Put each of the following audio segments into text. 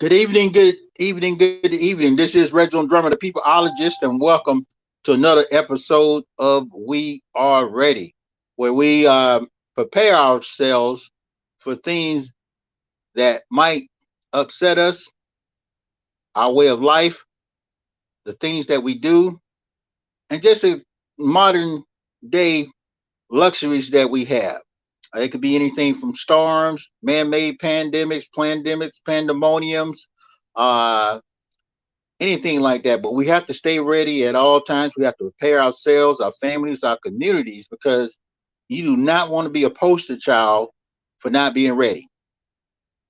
Good evening, good evening. This is Reginal Drummer, the peopleologist, and welcome to another episode of We Are Ready, where we prepare ourselves for things that might upset us, our way of life, the things that we do, and just a modern day luxuries that we have. It could be anything from storms, man-made pandemics, pandemoniums, uh, anything like that. But we have to stay ready at all times. We have to prepare ourselves, our families, our communities, because you do not want to be a poster child for not being ready.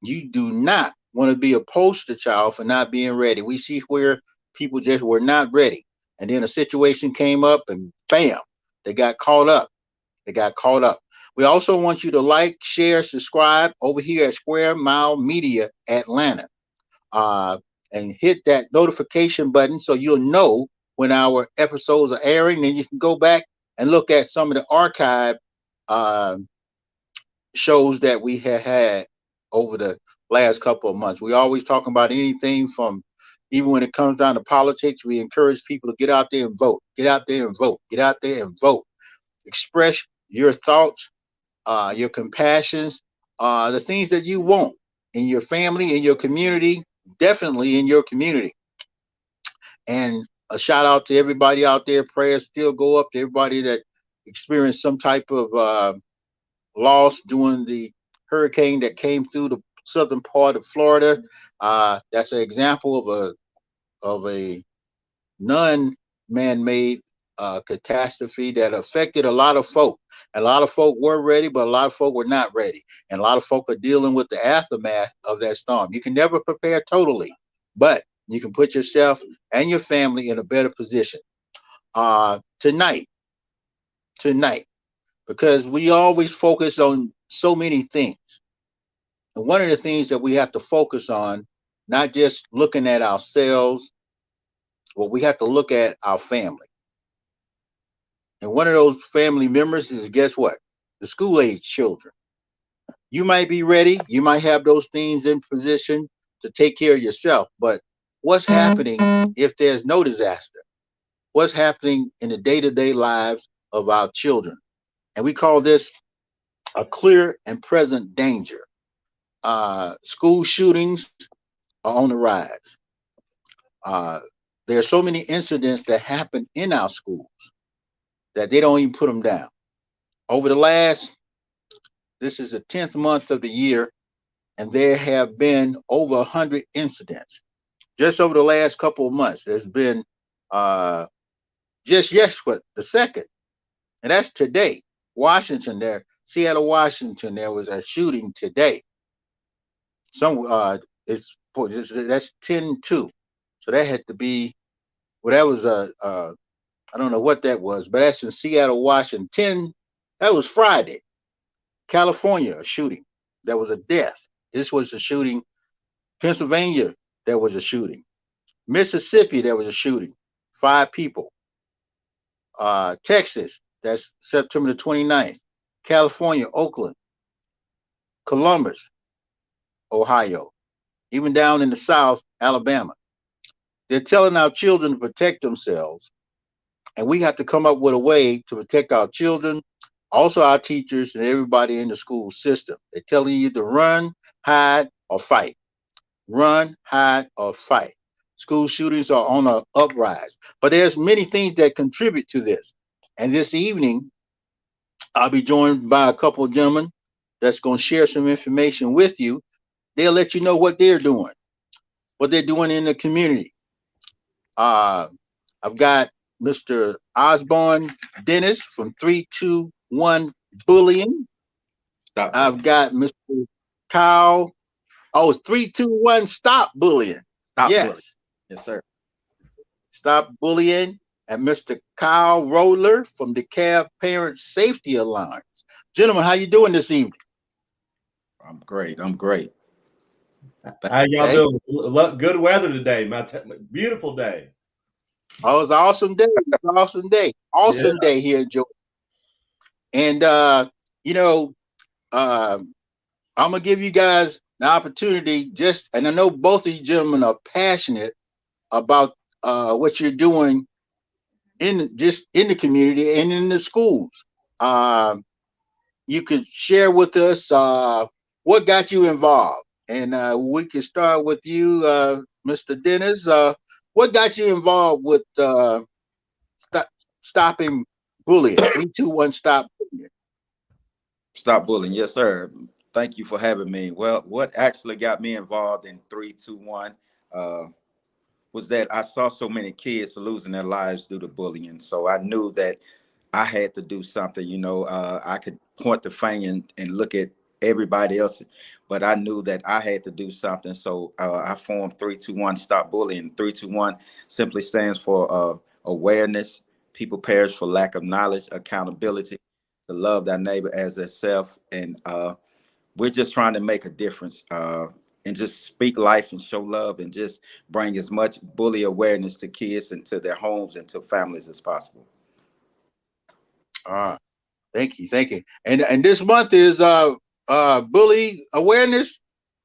You do not want to be a poster child for not being ready. We see where people just were not ready. And then a situation came up and bam, they got caught up. They got caught up. We also want you to like, share, subscribe over here at Square Mile Media Atlanta. uh, and hit that notification button so you'll know when our episodes are airing. Then you can go back and look at some of the archive uh, shows that we have had over the last couple of months. We always talk about anything from, even when it comes down to politics, we encourage people to get out there and vote. Get out there and vote. Get out there and vote. Express your thoughts, your compassions, the things that you want in your family, in your community, definitely in your community. And a shout out to everybody out there. Prayers still go up to everybody that experienced some type of loss during the hurricane that came through the southern part of Florida. That's an example of a non-man-made catastrophe that affected a lot of folk. A lot of folk were ready, but a lot of folk were not ready, and a lot of folk are dealing with the aftermath of that storm. You can never prepare totally, but you can put yourself and your family in a better position. Tonight, tonight, because we always focus on so many things, and one of the things that we have to focus on, not just looking at ourselves, but we have to look at our family. And one of those family members is, guess what? The school age children. You might be ready. You might have those things in position to take care of yourself. But what's happening if there's no disaster? What's happening in the day to day lives of our children? And we call this a clear and present danger. School shootings are on the rise. Uh, there are so many incidents that happen in our schools that they don't even put them down. Over the last, this is the 10th month of the year, and there have been over 100 incidents. Just over the last couple of months, there's been uh, just yes, what the second, and that's today. Washington, there, Seattle, Washington, there was a shooting today. Some that's 10-2, so that had to be, well, that was I don't know what that was, but that's in Seattle, Washington. That was Friday. California, a shooting. There was a death. This was a shooting. Pennsylvania, there was a shooting. Mississippi, there was a shooting. 5 people. Texas, that's September the 29th. California, Oakland. Columbus, Ohio. Even down in the South, Alabama. They're telling our children to protect themselves, and we have to come up with a way to protect our children, also our teachers and everybody in the school system. They're telling you to run, hide, or fight. Run, hide, or fight. School shootings are on an uprise, but there's many things that contribute to this. And this evening, I'll be joined by a couple of gentlemen that's going to share some information with you. They'll let you know what they're doing in the community. Uh, I've got Mr. Osbourne Dennis from 321 Bullying. Stop I've bullying. got Mr. Kyle. Oh, 321 Stop Bullying. Stop bullying. Yes, Yes, sir. Stop Bullying. And Mr. Kyle Roedler from the DeKalb Parent Safety Alliance. Gentlemen, how you doing this evening? I'm great. I'm great. How y'all Okay. doing? Good weather today. Beautiful day. Oh, it's an awesome day. It's an awesome day. Yeah. Awesome day here in Georgia. And you know, uh, I'm gonna give you guys an opportunity and I know both of you gentlemen are passionate about what you're doing in the community and in the schools. Um, you could share with us what got you involved, and we can start with you, Mr. Dennis. What got you involved with st- stopping bullying? 321 stop bullying. Stop bullying. Yes, sir. Thank you for having me. Well, what actually got me involved in 321 uh, was that I saw so many kids losing their lives due to bullying. So I knew that I had to do something. I could point the finger and look at everybody else, but I knew that I had to do something. So I formed 321 Stop Bullying. 321 simply stands for awareness. People perish for lack of knowledge, accountability, to love thy neighbor as thyself. And we're just trying to make a difference and just speak life and show love and just bring as much bully awareness to kids and to their homes and to families as possible. Thank you, thank you. And this month is bully awareness.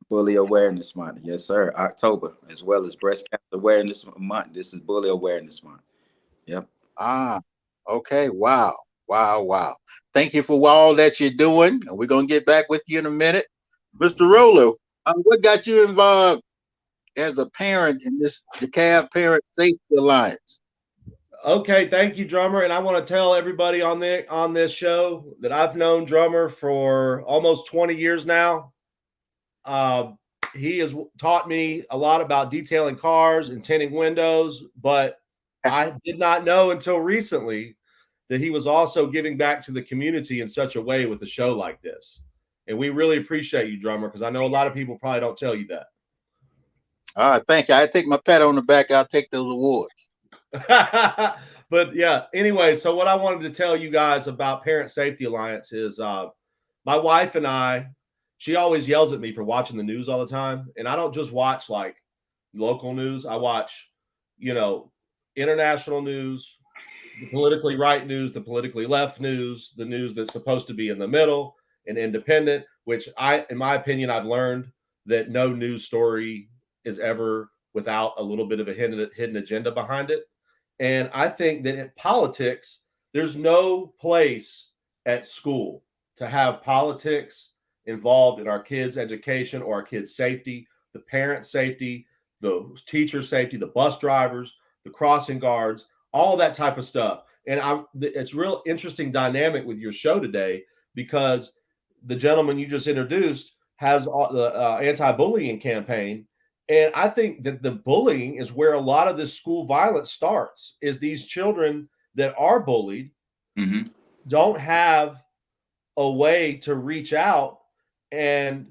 Bully Awareness Month. Yes, sir. October, as well as Breast Cancer Awareness Month. This is Bully Awareness Month. Yep. Ah, okay. Wow, wow, wow. Thank you for all that you're doing. And we're gonna get back with you in a minute. Mr. Roedler, what got you involved as a parent in this DeKalb Parent Safety Alliance? Okay, thank you, Drummer. And I want to tell everybody on this show that I've known Drummer for almost 20 years now. He has taught me a lot about detailing cars and tinting windows, but I did not know until recently that he was also giving back to the community in such a way with a show like this. And we really appreciate you, Drummer, because I know a lot of people probably don't tell you that. Thank you. I take my pat on the back. I'll take those awards. But yeah, anyway, so what I wanted to tell you guys about Parent Safety Alliance is my wife and I, she always yells at me for watching the news all the time. And I don't just watch like local news. I watch, international news, the politically right news, the politically left news, the news that's supposed to be in the middle and independent, which in my opinion, I've learned that no news story is ever without a little bit of a hidden agenda behind it. And I think that in politics, there's no place at school to have politics involved in our kids' education or our kids' safety, the parents' safety, the teacher safety, the bus drivers, the crossing guards, all that type of stuff. And it's real interesting dynamic with your show today because the gentleman you just introduced has the anti-bullying campaign. And I think that the bullying is where a lot of this school violence starts, is these children that are bullied don't have a way to reach out and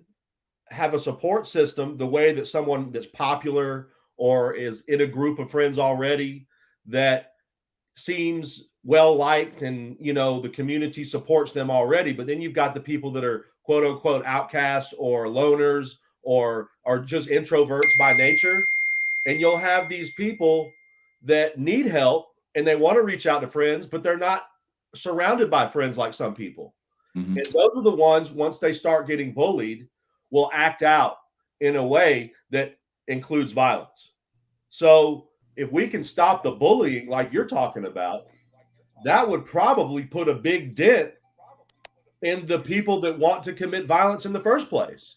have a support system the way that someone that's popular or is in a group of friends already that seems well liked and the community supports them already. But then you've got the people that are quote unquote outcasts or loners or are just introverts by nature. And you'll have these people that need help and they want to reach out to friends, but they're not surrounded by friends like some people. And those are the ones, once they start getting bullied, will act out in a way that includes violence. So if we can stop the bullying like you're talking about, that would probably put a big dent in the people that want to commit violence in the first place.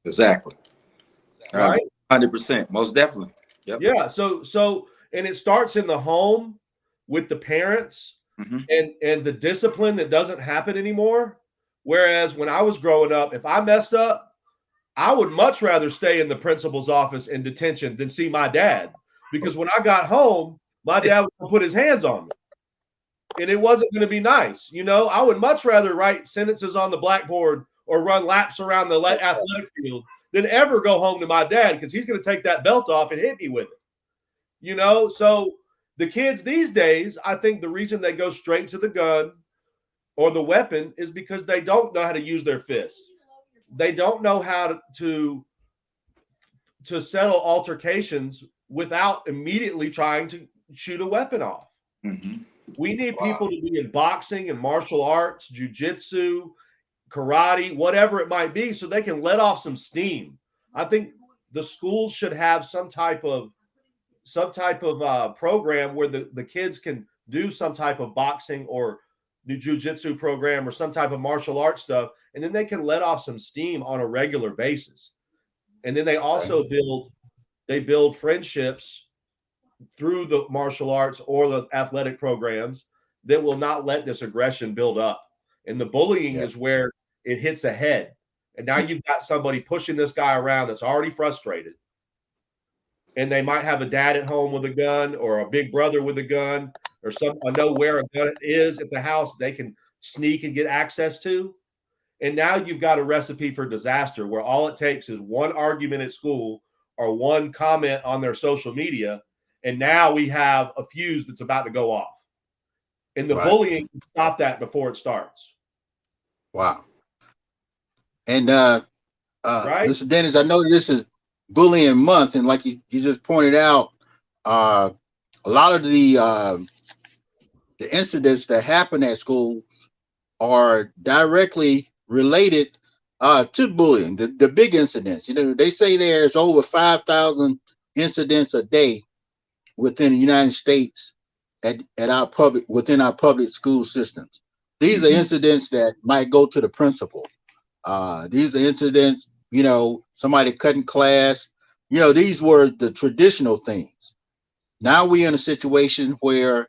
Exactly. Right? 100%. Most definitely. Yep. Yeah. So and it starts in the home with the parents and the discipline that doesn't happen anymore. Whereas when I was growing up, if I messed up, I would much rather stay in the principal's office in detention than see my dad. Because when I got home, my dad was going to put his hands on me. And it wasn't going to be nice. I would much rather write sentences on the blackboard or run laps around the athletic field than ever go home to my dad because he's going to take that belt off and hit me with it. So the kids these days, I think the reason they go straight to the gun or the weapon is because they don't know how to use their fists. They don't know how to settle altercations without immediately trying to shoot a weapon off. We need people to be in boxing and martial arts, jujitsu, karate, whatever it might be, so they can let off some steam. I think the schools should have some type of program where the kids can do some type of boxing or jiu-jitsu program or some type of martial arts stuff, and then they can let off some steam on a regular basis. And then they also build friendships through the martial arts or the athletic programs that will not let this aggression build up. And the bullying is where it hits a head. And now you've got somebody pushing this guy around that's already frustrated. And they might have a dad at home with a gun or a big brother with a gun or know where a gun is at the house they can sneak and get access to. And now you've got a recipe for disaster where all it takes is one argument at school or one comment on their social media. And now we have a fuse that's about to go off. And the bullying can stop that before it starts. Wow. And Mr. Dennis, I know this is bullying month, and like you just pointed out, a lot of the incidents that happen at schools are directly related to bullying. The big incidents, they say there's over 5,000 incidents a day within the United States within our public school systems. These are incidents that might go to the principal. These are incidents, somebody cutting class. These were the traditional things. Now we're in a situation where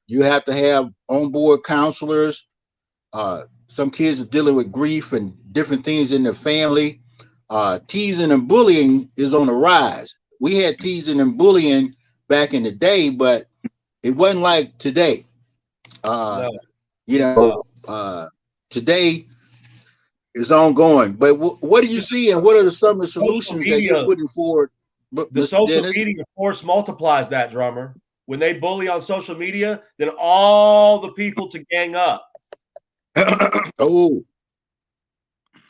you have to have on-board counselors. Some kids are dealing with grief and different things in their family. Teasing and bullying is on the rise. We had teasing and bullying back in the day, but it wasn't like today. Today is ongoing. But what do you see, and what are some of the solutions that you're putting forward? The social media force multiplies that, drummer. When they bully on social media, then all the people to gang up.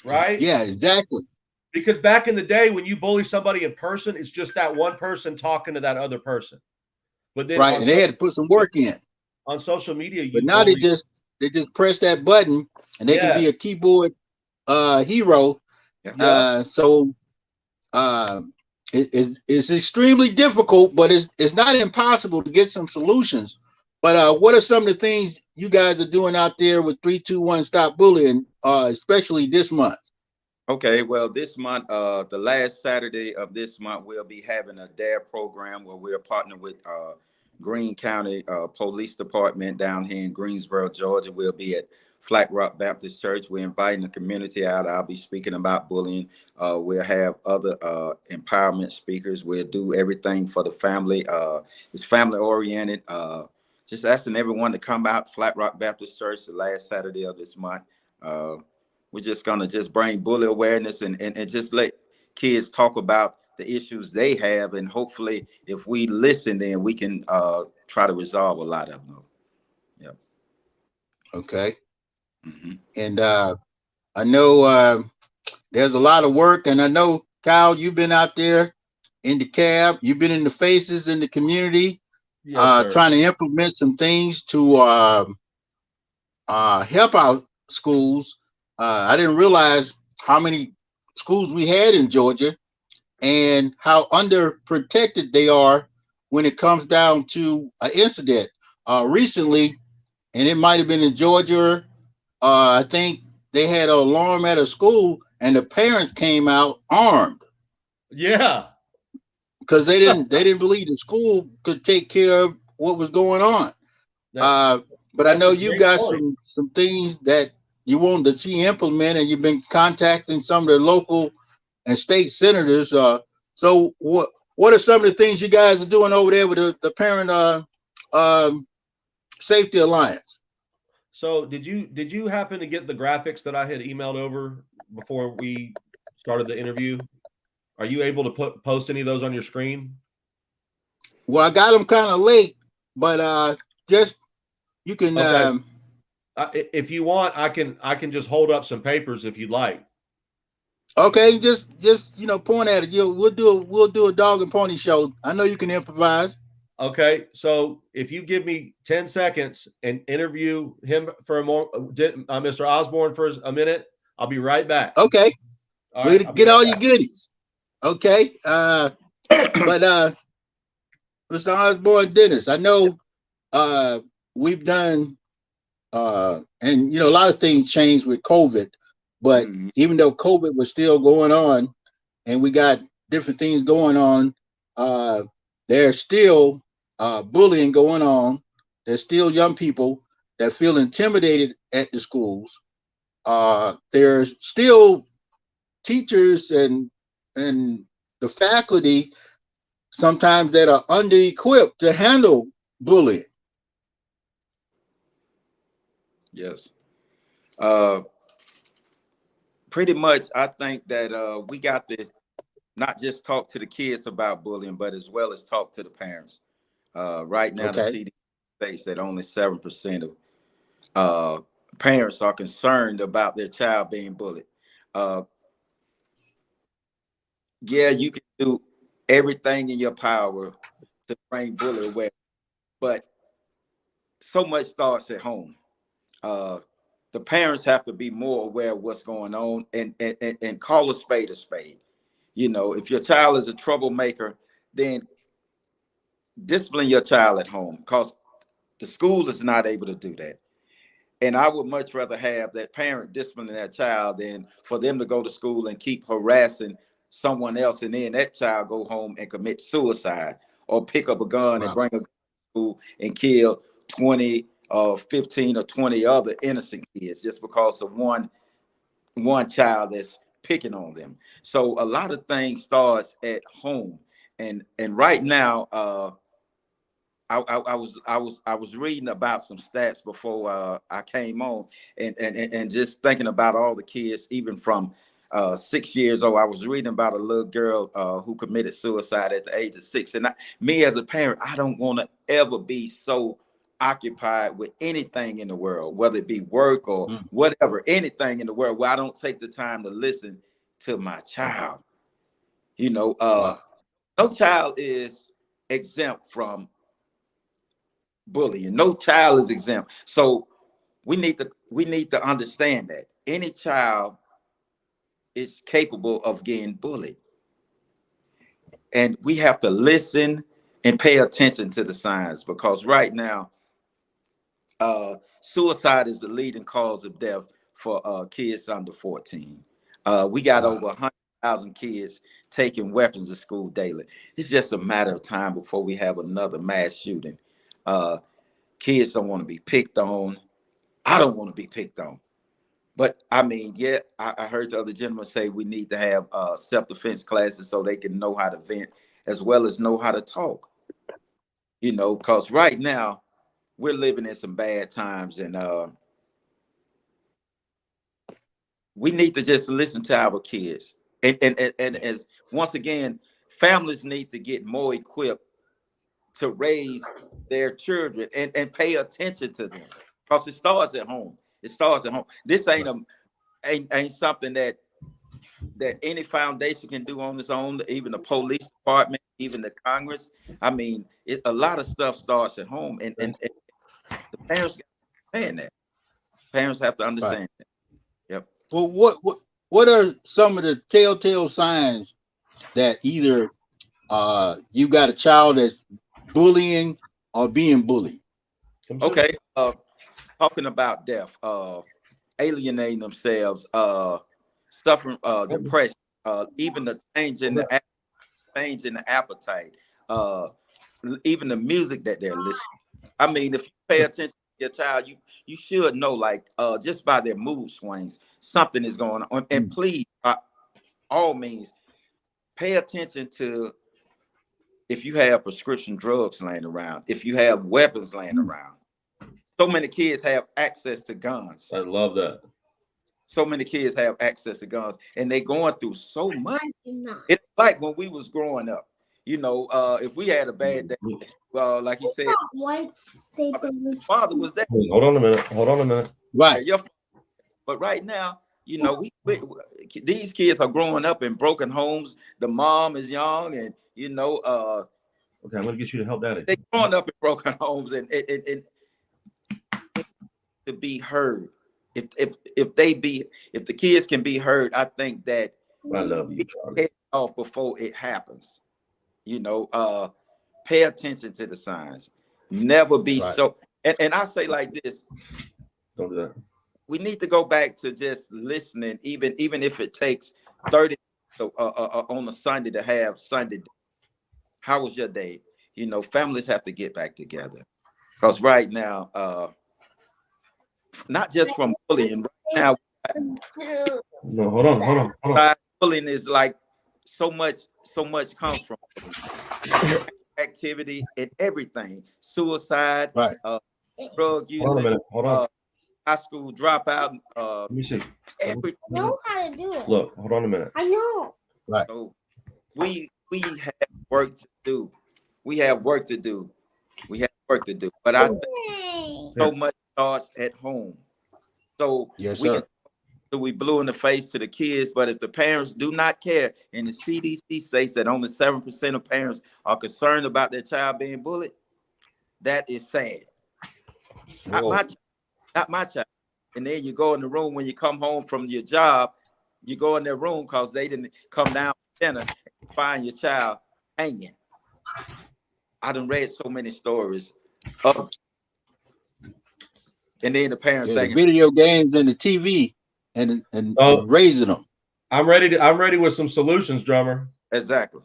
Right? Yeah, exactly. Because back in the day, when you bully somebody in person, it's just that one person talking to that other person. But then and they had to put some work in on social media. But now they just press that button and they can be a keyboard hero. It's extremely difficult, but it's not impossible to get some solutions. But what are some of the things you guys are doing out there with 321 Stop Bullying, especially this month? Okay, well, this month, the last Saturday of this month, we'll be having a DARE program where we're partnering with Greene County Police Department down here in Greensboro, Georgia. We'll be at Flat Rock Baptist Church. We're inviting the community out. I'll be speaking about bullying. We'll have other empowerment speakers. We'll do everything for the family. It's family oriented. Just asking everyone to come out, Flat Rock Baptist Church, the last Saturday of this month. We're just going to bring bully awareness and just let kids talk about the issues they have. And hopefully, if we listen, then we can try to resolve a lot of them. Yep. Okay. And I know there's a lot of work. And I know, Kyle, you've been out there in the cab. You've been in the faces in the community, trying to implement some things to help out schools. I didn't realize how many schools we had in Georgia and how underprotected they are when it comes down to an incident. Recently, and it might have been in Georgia, I think they had an alarm at a school and the parents came out armed. Yeah. Because they didn't believe the school could take care of what was going on. But I know you got some things that you want to see implemented, and you've been contacting some of the local and state senators. So what are some of the things you guys are doing over there with the Parent Safety Alliance? So did you happen to get the graphics that I had emailed over before we started the interview? Are you able to post any of those on your screen? Well, I got them kind of late, but just you can. Okay. If you want, I can just hold up some papers if you'd like. Okay, just point at it. We'll do a dog and pony show. I know you can improvise. Okay, so if you give me 10 seconds and interview him for a more, Mr. Osbourne for a minute, I'll be right back. Okay. All Way right, to I'll be get right all back. your goodies. Okay. But Mr. Osbourne Dennis, I know we've done and a lot of things changed with COVID, but Mhm. even though COVID was still going on and we got different things going on, there's still bullying going on. There's still young people that feel intimidated at the schools. There's still teachers and the faculty sometimes that are under-equipped to handle bullying. Yes. Pretty much, I think that we got to not just talk to the kids about bullying, but as well as talk to the parents. Right now, the Okay. CDC states that only 7% of parents are concerned about their child being bullied. Uh, yeah, you can do everything in your power to bring bully away, but so much starts at home. Uh, the parents have to be more aware of what's going on and call a spade a spade. If your child is a troublemaker, then discipline your child at home because the schools is not able to do that. And I would much rather have that parent disciplining that child than for them to go to school and keep harassing someone else, and then that child go home and commit suicide or pick up a gun and Wow. bring a gun to school and kill 20 or 15 or 20 other innocent kids just because of one child that's picking on them. So a lot of things starts at home. And right now, I was reading about some stats before I came on, and just thinking about all the kids, even from 6 years old. I was reading about a little girl who committed suicide at the age of 6. And me as a parent, I don't want to ever be so occupied with anything in the world, whether it be work or Mm. whatever, anything in the world, where I don't take the time to listen to my child. Wow. No child is exempt from bullying. No child is exempt. So we need to understand that any child is capable of getting bullied, and we have to listen and pay attention to the signs, because right now, suicide is the leading cause of death for kids under 14. We got Wow. over 100,000 kids taking weapons to school daily. It's just a matter of time before we have another mass shooting. Uh, Kids don't want to be picked on. I don't want to be picked on. But I mean, yeah, I heard the other gentleman say we need to have self-defense classes so they can know how to vent as well as know how to talk. Because right now we're living in some bad times, and we need to just listen to our kids. And as once again, families need to get more equipped to raise their children and pay attention to them, because it starts at home. It starts at home. This ain't something that any foundation can do on its own, even the police department, even the Congress. I mean, a lot of stuff starts at home, and the parents got to understand that. Parents have to Right. understand that. Yep. Well, what are some of the telltale signs that either you got a child that's bullying or being bullied? Okay. Talking about death, alienating themselves, suffering depression, even the change in the appetite, uh, even the music that they're listening. I mean, if you pay attention to your child, you should know, like, just by their mood swings, something is going on. And please, by all means, pay attention to if you have prescription drugs laying around, if you have weapons laying around. So many kids have access to guns. I love that. So many kids have access to guns, and they're going through so much. It's like when we was growing up. If we had a bad day, like you said, my father was there. Hold on a minute. Hold on a minute. Right. But right now, these kids are growing up in broken homes. The mom is young, and Okay, I'm gonna get you to help Daddy. they growing up in broken homes, and to be heard. if the kids can be heard, I think that I love you, Charlie. off before it happens. Pay attention to the signs. Never be so. And I say like this: don't do that. We need to go back to just listening, even if it takes 30 on a Sunday to have Sunday. How was your day? Families have to get back together, because right now, not just from bullying. Right now, no, hold on. Bullying is like so much comes from activity and everything. Suicide, drug use, hold on. High school dropout. Let me see. Everything. I know how to do it. Look, hold on a minute. I know. Right. So we have work to do. We have work to do. But I think so much starts at home. So yes, sir. We blew in the face to the kids, but if the parents do not care, and the CDC states that only 7% of parents are concerned about their child being bullied, that is sad. Not my child. And then you go in the room when you come home from your job, you go in their room because they didn't come down for dinner and find your child hanging. I done read so many stories of, and then the parents the video games and the TV and raising them. I'm ready with some solutions, drummer. Exactly.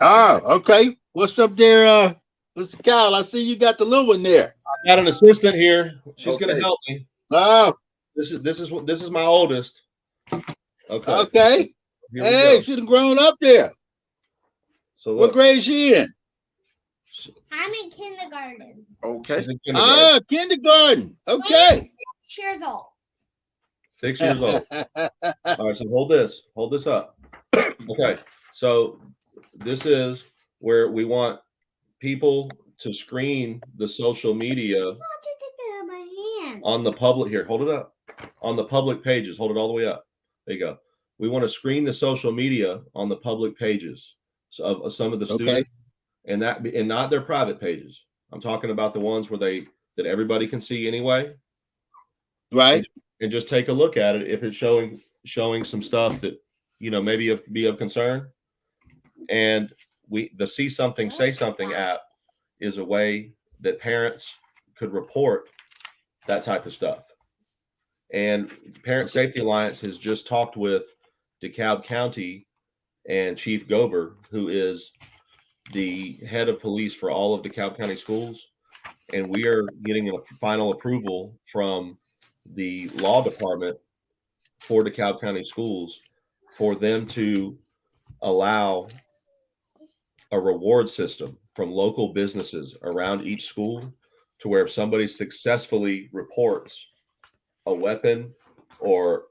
Oh, okay. What's up there, Mr. Kyle? I see you got the little one there. I got an assistant here. She's gonna help me. Oh, this is my oldest. Okay. Hey, she's grown up there. So what grade is she in? I'm in kindergarten. Okay. Kindergarten. Okay. I'm 6 years old. 6 years old. All right, so hold this up. Okay, so this is where we want people to screen the social media on the public. Here, hold it up. On the public pages, hold it all the way up. There you go. We want to screen the social media on the public pages of some of the students, and not their private pages. I'm talking about the ones where that everybody can see anyway. Right. And just take a look at it if it's showing some stuff that maybe be of concern. And the See Something, Say Something app is a way that parents could report that type of stuff. And Parent Safety Alliance has just talked with DeKalb County and Chief Gober, who is the head of police for all of DeKalb County schools. And we are getting a final approval from the law department for DeKalb County schools for them to allow a reward system from local businesses around each school, to where if somebody successfully reports a weapon or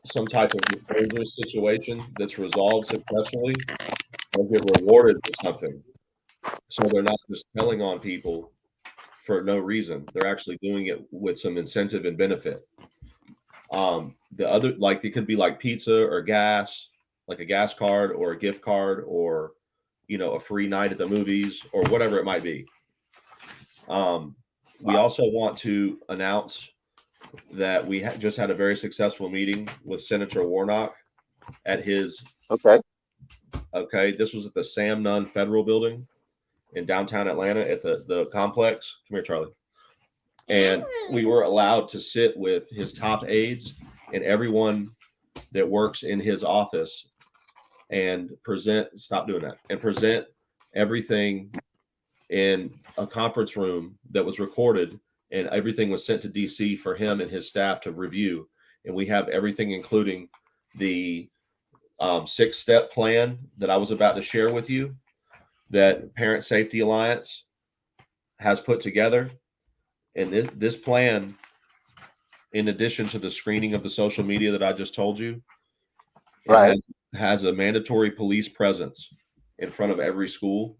some type of dangerous situation that's resolved successfully, they'll get rewarded for something. So they're not just telling on people for no reason. They're actually doing it with some incentive and benefit. The other, like, it could be like pizza or gas, like a gas card or a gift card, or a free night at the movies, or whatever it might be. We also want to announce that we just had a very successful meeting with Senator Warnock at his. Okay. This was at the Sam Nunn Federal Building in downtown Atlanta at the complex. Come here, Charlie. And we were allowed to sit with his top aides and everyone that works in his office and present everything in a conference room that was recorded, and everything was sent to DC for him and his staff to review. And we have everything, including the 6-step plan that I was about to share with you, that Parent Safety Alliance has put together. And this plan, in addition to the screening of the social media that I just told you, has a mandatory police presence in front of every school,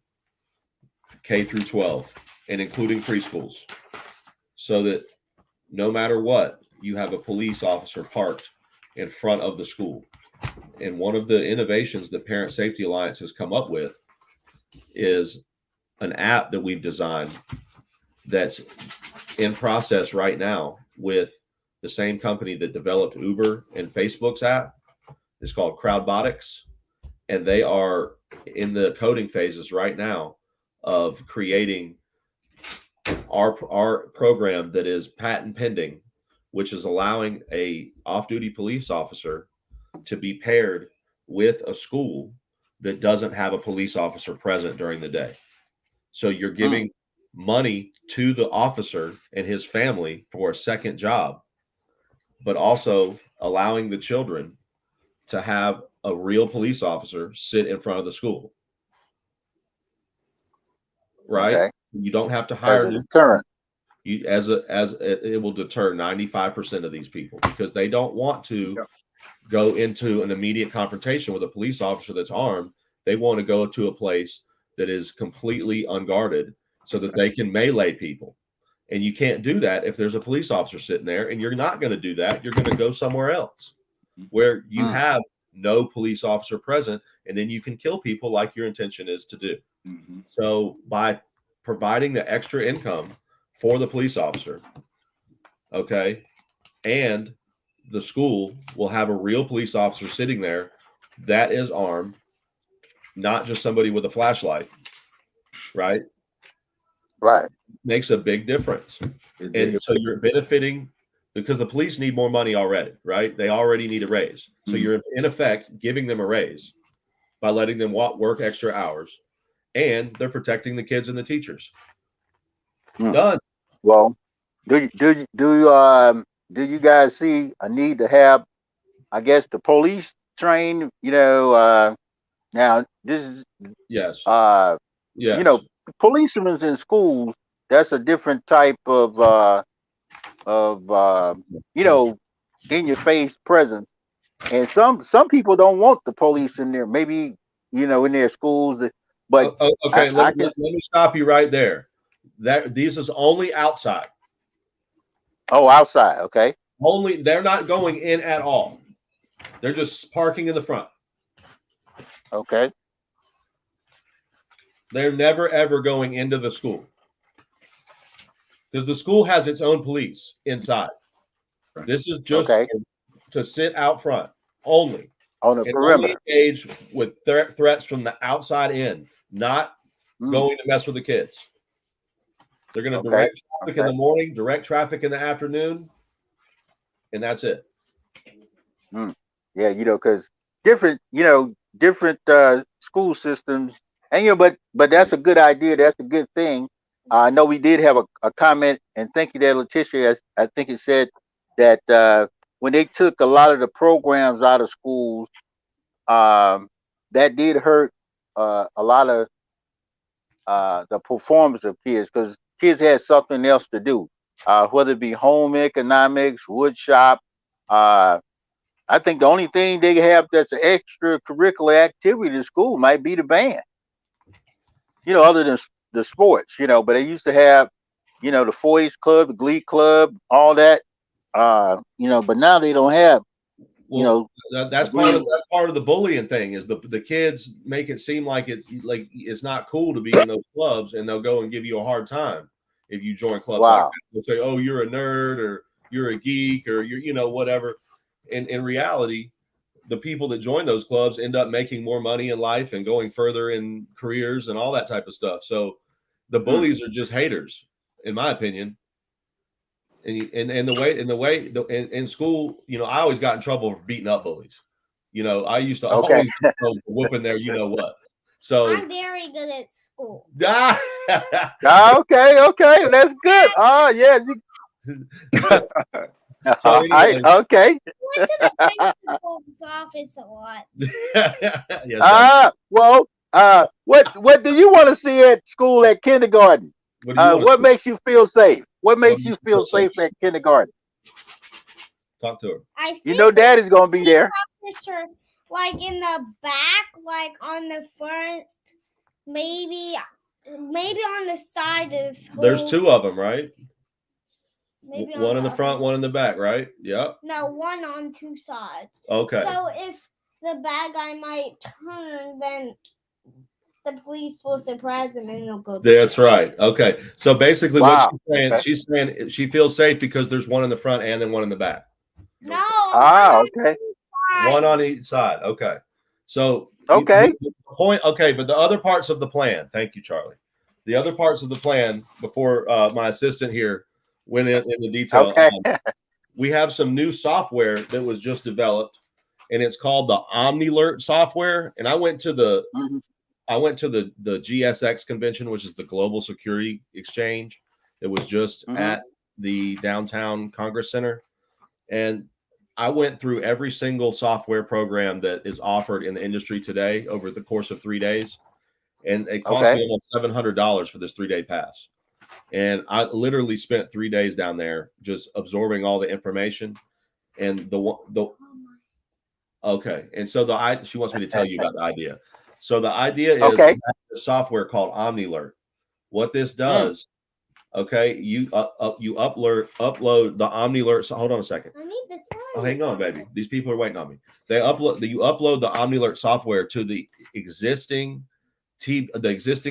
K through 12, and including preschools, so that no matter what, you have a police officer parked in front of the school. And one of the innovations that Parent Safety Alliance has come up with is an app that we've designed that's in process right now with the same company that developed Uber and Facebook's app. It's called Crowdbotics, and they are in the coding phases right now of creating our program that is patent pending, which is allowing a off-duty police officer to be paired with a school that doesn't have a police officer present during the day. So you're giving money to the officer and his family for a second job, but also allowing the children to have a real police officer sit in front of the school. Right? Okay. You don't have to As hire a deterrent. it will deter 95% of these people because they don't want to go into an immediate confrontation with a police officer that's armed. They want to go to a place that is completely unguarded so that they can melee people. And you can't do that if there's a police officer sitting there, and you're not going to do that. You're going to go somewhere else where you have no police officer present, and then you can kill people like your intention is to do. Mm-hmm. So by providing the extra income for the police officer, okay, and the school will have a real police officer sitting there that is armed, not just somebody with a flashlight, right? Right. Makes a big difference. And so you're benefiting because the police need more money already, right? They already need a raise. So you're in effect giving them a raise by letting them work extra hours, and they're protecting the kids and the teachers. Done. Well, do you guys see a need to have, I guess, the police train? Now this is Yes. you know, policemen in schools. That's a different type of in your face presence, and some people don't want the police in there. Maybe in their schools, but okay. Let me stop you right there. These is only outside. Oh, outside. Okay. Only they're not going in at all. They're just parking in the front. Okay. They're never ever going into the school because the school has its own police inside. This is just to sit out front only on the perimeter. Only engage with threats from the outside in, not going to mess with the kids. They're going to direct traffic in the morning, direct traffic in the afternoon, and that's it. Yeah, because different school systems, and but that's a good idea. That's a good thing. I know we did have a comment, and thank you there, Letitia. I think it said that when they took a lot of the programs out of schools, that did hurt a lot of the performance of kids because kids had something else to do, whether it be home economics, wood shop. I think the only thing they have that's an extracurricular activity in school might be the band. Other than the sports, but they used to have, the 4-H club, the Glee club, all that. But now they don't have. That's part of the bullying thing is the kids make it seem like it's not cool to be in those clubs, and they'll go and give you a hard time if you join clubs like that. They'll say, "Oh, you're a nerd," or "You're a geek," or "you're whatever." In reality, the people that join those clubs end up making more money in life and going further in careers and all that type of stuff. So the bullies are just haters, in my opinion. And the way in school, I always got in trouble for beating up bullies. I used to always whooping their what. So I'm very good at school. Okay, that's good. Oh yeah. So anyway, okay. Went to the principal's office a lot. Yes, what do you want to see at school at kindergarten? What makes you feel safe? What makes you feel safe at kindergarten? Talk to her. I think Daddy's gonna be there. Officer, like in the back, like on the front, maybe on the side of the school. There's 2 of them, right? Maybe one in the front, one in the back, right? Yep. No, one on 2 sides. Okay. So if the bad guy might turn, then the police will surprise them and they'll go. That's right. Okay. So basically, Wow. what she's saying she feels safe because there's one in the front and then one in the back. No. Okay. One on each side. Okay. So Okay. the point. Okay, but the other parts of the plan. Thank you, Charlie. The other parts of the plan before my assistant here went in the detail. Okay. We have some new software that was just developed, and it's called the OmniAlert software. And I went to the GSX convention, which is the Global Security Exchange. It was just at the downtown Congress Center, and I went through every single software program that is offered in the industry today over the course of 3 days. And it cost me almost $700 for this 3-day pass. And I literally spent 3 days down there just absorbing all the information. And okay. And so she wants me to tell you about the idea. So the idea is a software called OmniAlert. What this does, okay, you upload the OmniAlert. So hold on a second. I need the Oh, hang on, baby. These people are waiting on me. You upload the OmniAlert software to the existing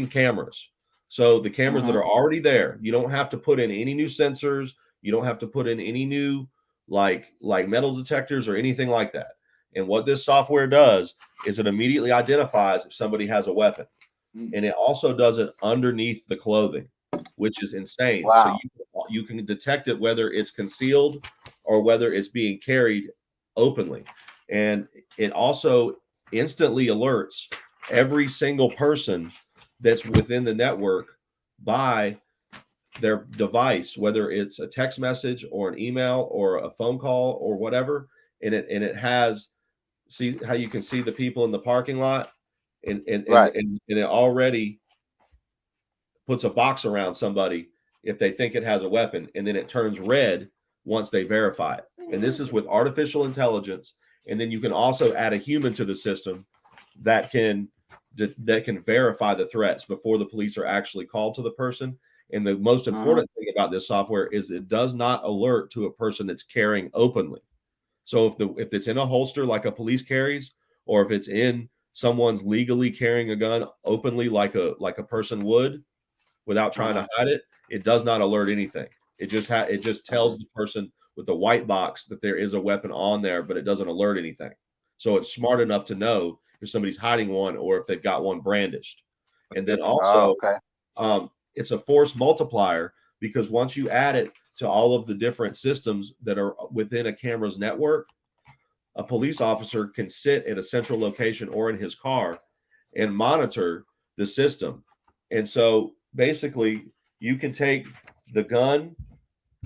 cameras. So the cameras that are already there, you don't have to put in any new sensors. You don't have to put in any new like metal detectors or anything like that. And what this software does is it immediately identifies if somebody has a weapon. And it also does it underneath the clothing, which is insane. Wow. So you can detect it whether it's concealed or whether it's being carried openly. And it also instantly alerts every single person that's within the network by their device, whether it's a text message or an email or a phone call or whatever. And it has, see how you can see the people in the parking lot, and it already puts a box around somebody if they think it has a weapon, and then it turns red once they verify it. And this is with artificial intelligence. And then you can also add a human to the system that can verify the threats before the police are actually called to the person. And the most important thing about this software is it does not alert to a person that's carrying openly. So if it's in a holster like a police carries, or if it's in someone's legally carrying a gun openly like a person would without trying to hide it, it does not alert anything. It just tells the person with the white box that there is a weapon on there, but it doesn't alert anything. So it's smart enough to know if somebody's hiding one or if they've got one brandished. And then also, it's a force multiplier, because once you add it to all of the different systems that are within a camera's network, a police officer can sit at a central location or in his car and monitor the system. And so basically you can take the gun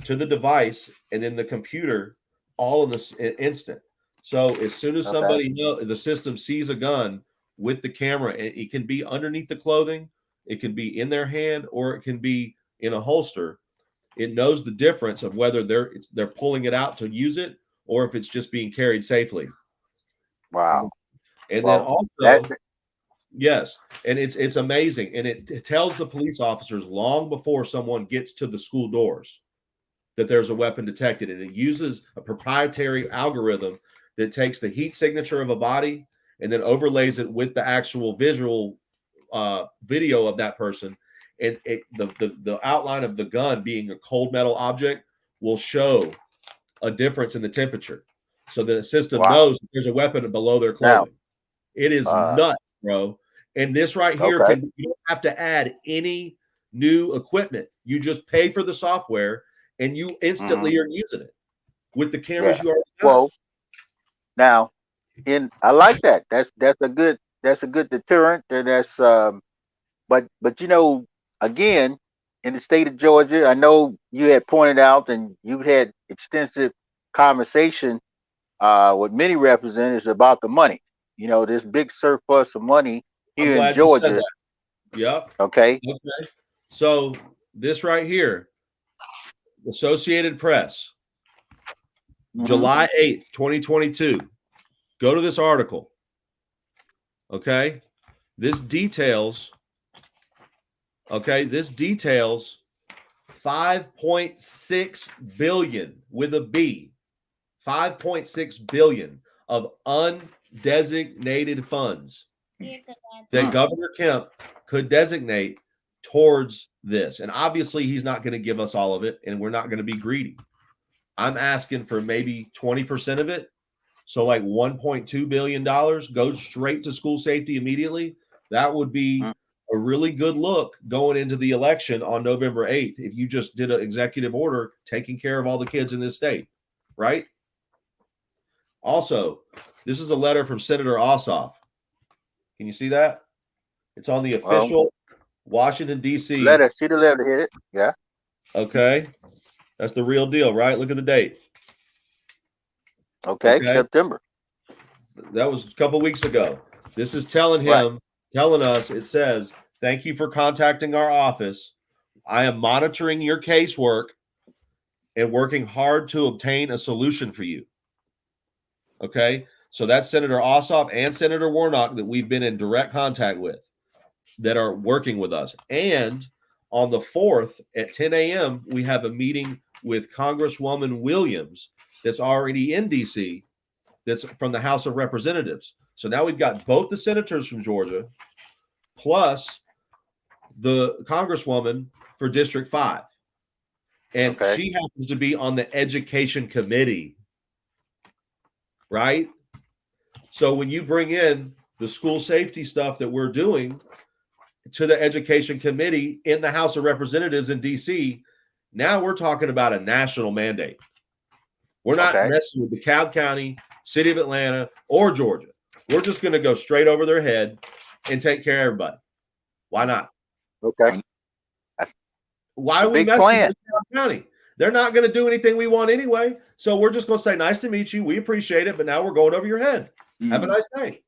to the device and then the computer all in this instant. So as soon as somebody the system sees a gun with the camera, it can be underneath the clothing, it can be in their hand, or it can be in a holster. It knows the difference of whether they're pulling it out to use it or if it's just being carried safely. Wow. And then also, yes, and it's amazing. And it tells the police officers long before someone gets to the school doors that there's a weapon detected. And it uses a proprietary algorithm that takes the heat signature of a body and then overlays it with the actual visual video of that person. And the outline of the gun being a cold metal object will show a difference in the temperature. So the system knows that there's a weapon below their clothing. It is nuts, bro. And this right here, you don't have to add any new equipment. You just pay for the software and you instantly are using it with the cameras you already have. Well, now, I like that. That's a good deterrent. And that's but again, in the state of Georgia, I know you had pointed out and you had extensive conversation with many representatives about the money. This big surplus of money here in Georgia. Yep. Okay. So this right here, Associated Press, July 8th, 2022. Go to this article. Okay. This details 5.6 billion with a B, 5.6 billion of undesignated funds that Governor Kemp could designate towards this. And obviously, he's not going to give us all of it, and we're not going to be greedy. I'm asking for maybe 20% of it. So like $1.2 billion goes straight to school safety immediately. That would be a really good look going into the election on November 8th if you just did an executive order taking care of all the kids in this state, right? Also, this is a letter from Senator Ossoff. Can you see that? It's on the official Washington, D.C. Letter. See the letter, hit it. Yeah. Okay. That's the real deal, right? Look at the date. Okay. September. That was a couple weeks ago. This is telling him, telling us, it says, thank you for contacting our office. I am monitoring your casework and working hard to obtain a solution for you. Okay. So that's Senator Ossoff and Senator Warnock that we've been in direct contact with that are working with us. And on the 4th at 10 a.m., we have a meeting with Congresswoman Williams that's already in D.C. that's from the House of Representatives. So now we've got both the senators from Georgia plus the Congresswoman for District 5. And she happens to be on the Education Committee, right? So when you bring in the school safety stuff that we're doing to the Education Committee in the House of Representatives in D.C., now we're talking about a national mandate. We're not messing with DeKalb County, City of Atlanta, or Georgia. We're just going to go straight over their head and take care of everybody. Why not? Okay. Why are we messing with DeKalb County? They're not going to do anything we want anyway. So we're just going to say, nice to meet you. We appreciate it. But now we're going over your head. Have a nice day.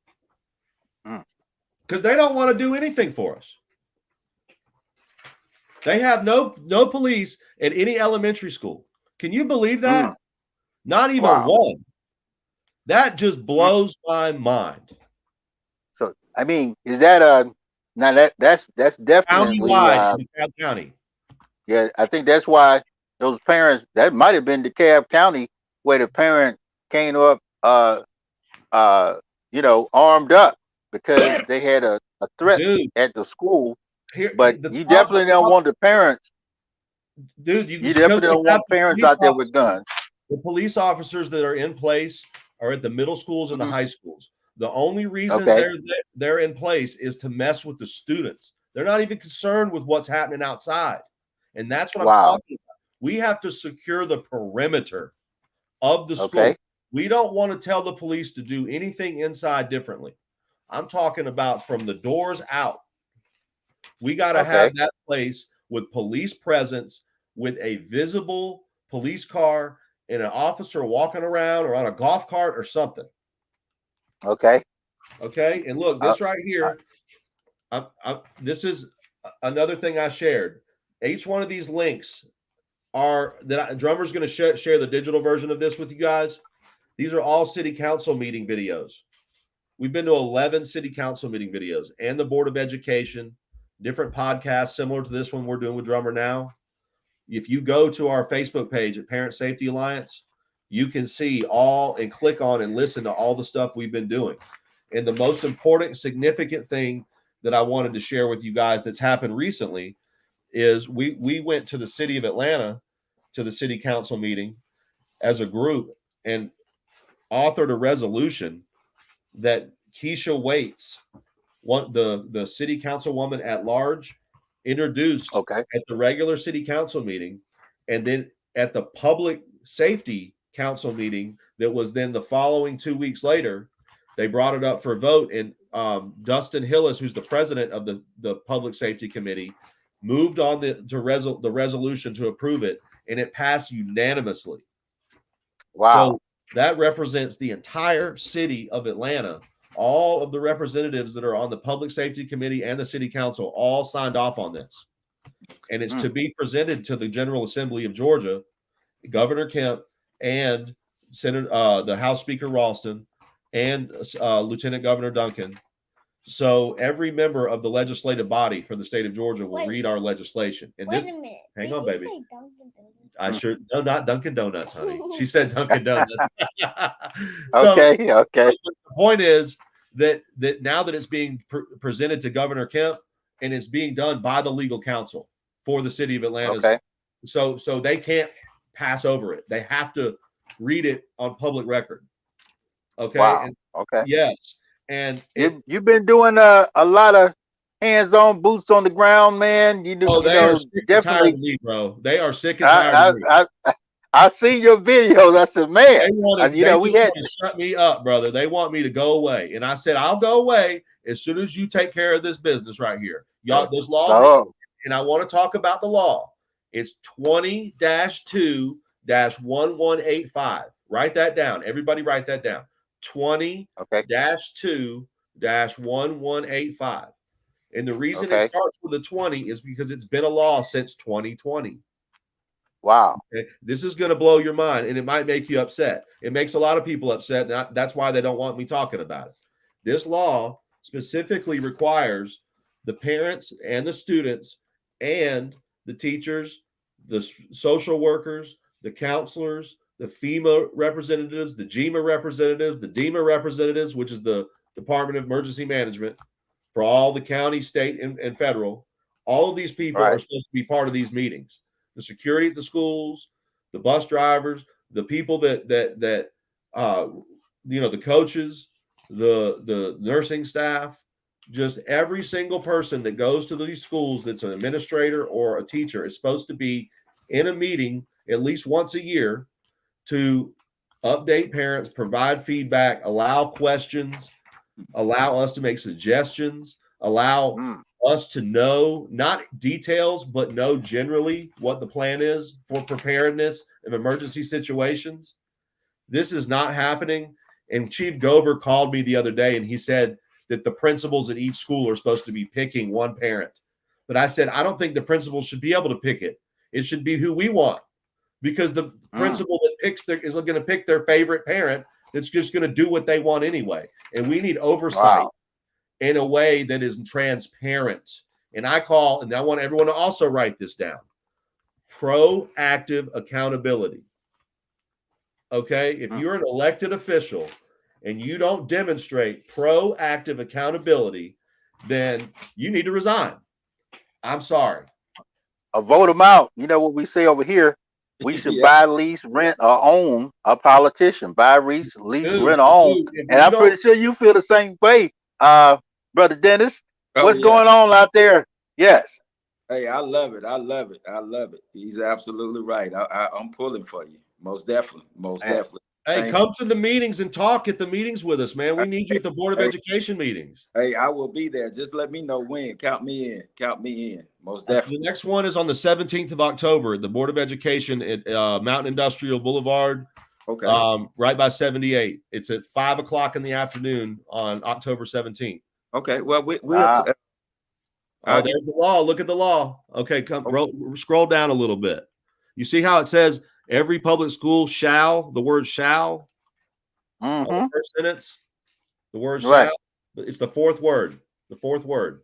Because they don't want to do anything for us. They have no police at any elementary school. Can you believe that? Not even one. That just blows my mind. So, I mean, is that now that's definitely DeKalb County. Yeah, I think that's why those parents, that might have been DeKalb County where the parent came up armed up because they had a threat at the school. But you definitely don't want the parents. Dude, you definitely don't want parents out there with guns. The police officers that are in place are at the middle schools and the high schools. The only reason they're in place is to mess with the students. They're not even concerned with what's happening outside. And that's what I'm talking about. We have to secure the perimeter of the school. We don't want to tell the police to do anything inside differently. I'm talking about from the doors out. We got to have that place with police presence, with a visible police car and an officer walking around or on a golf cart or something. Okay. And look, this right here, this is another thing I shared. Each one of these links are that Drummer's going to share the digital version of this with you guys. These are all city council meeting videos. We've been to 11 city council meeting videos and the Board of Education, different podcasts similar to this one we're doing with Drummer now. If you go to our Facebook page at Parent Safety Alliance, you can see all and click on and listen to all the stuff we've been doing. And the most important, significant thing that I wanted to share with you guys that's happened recently is we went to the city of Atlanta to the city council meeting as a group and authored a resolution that Keisha Waits, the city councilwoman at large, introduced at the regular city council meeting, and then at the public safety council meeting that was then the following 2 weeks later, they brought it up for vote, and Dustin Hillis, who's the president of the public safety committee, moved on the resolution to approve it, and it passed unanimously. Wow. So that represents the entire city of Atlanta. All of the representatives that are on the public safety committee and the city council all signed off on this. And it's to be presented to the General Assembly of Georgia, Governor Kemp, and the House Speaker Ralston, and Lieutenant Governor Duncan. So every member of the legislative body for the state of Georgia will read our legislation. And Wait a minute. Hang on, baby. No, not Dunkin' Donuts, honey. She said Dunkin' Donuts. Okay. The point is that now that it's being presented to Governor Kemp, and it's being done by the legal counsel for the city of Atlanta. Okay. So they can't pass over it. They have to read it on public record. Okay. Wow. And Okay. yes. And you've been doing a lot of hands-on, boots on the ground, man. You do, they are sick and definitely, tired of me, bro. They are sick and tired of me. I see your videos. I said, man, they we just had want to shut me up, brother. They want me to go away, and I said I'll go away as soon as you take care of this business right here. Y'all, this law, and I want to talk about the law. It's 20-2-1185. Write that down. Everybody, write that down. 20-2-1185. And the reason it starts with a 20 is because it's been a law since 2020. Wow. Okay? This is going to blow your mind, and it might make you upset. It makes a lot of people upset, and that's why they don't want me talking about it. This law specifically requires the parents and the students and the teachers, the social workers, the counselors, the FEMA representatives, the GEMA representatives, the DEMA representatives, which is the Department of Emergency Management for all the county, state, and federal. All of these people are supposed to be part of these meetings. The security at the schools, the bus drivers, the people that the coaches, the nursing staff, just every single person that goes to these schools that's an administrator or a teacher is supposed to be in a meeting at least once a year to update parents, provide feedback, allow questions, allow us to make suggestions, allow us to know, not details, but know generally what the plan is for preparedness of emergency situations. This is not happening. And Chief Gober called me the other day, and he said that the principals at each school are supposed to be picking one parent. But I said, I don't think the principals should be able to pick it. It should be who we want, because the principal that picks is going to pick their favorite parent that's just going to do what they want anyway. And we need oversight in a way that is transparent. And I want everyone to also write this down. Proactive accountability. Okay? If you're an elected official and you don't demonstrate proactive accountability, then you need to resign. I'm sorry. Vote them out. You know what we say over here? We should buy, lease, rent, or own a politician. Buy, lease, rent, or own. And I'm pretty sure you feel the same way, Brother Dennis. What's going on out there? Yes. Hey, I love it. I love it. I love it. He's absolutely right. I'm pulling for you. Most definitely. Definitely. Hey, come to the meetings and talk at the meetings with us, man. We need you at the Board of Education meetings. Hey, I will be there. Just let me know when. Count me in. Count me in. Most definitely. The next one is on the 17th of October at the Board of Education at Mountain Industrial Boulevard. Okay. Right by 78. It's at 5:00 in the afternoon on October 17th. Okay. Well, there's the law. Look at the law. Okay, scroll down a little bit. You see how it says every public school shall, the word shall, the first sentence, the word shall. It's the fourth word. The fourth word.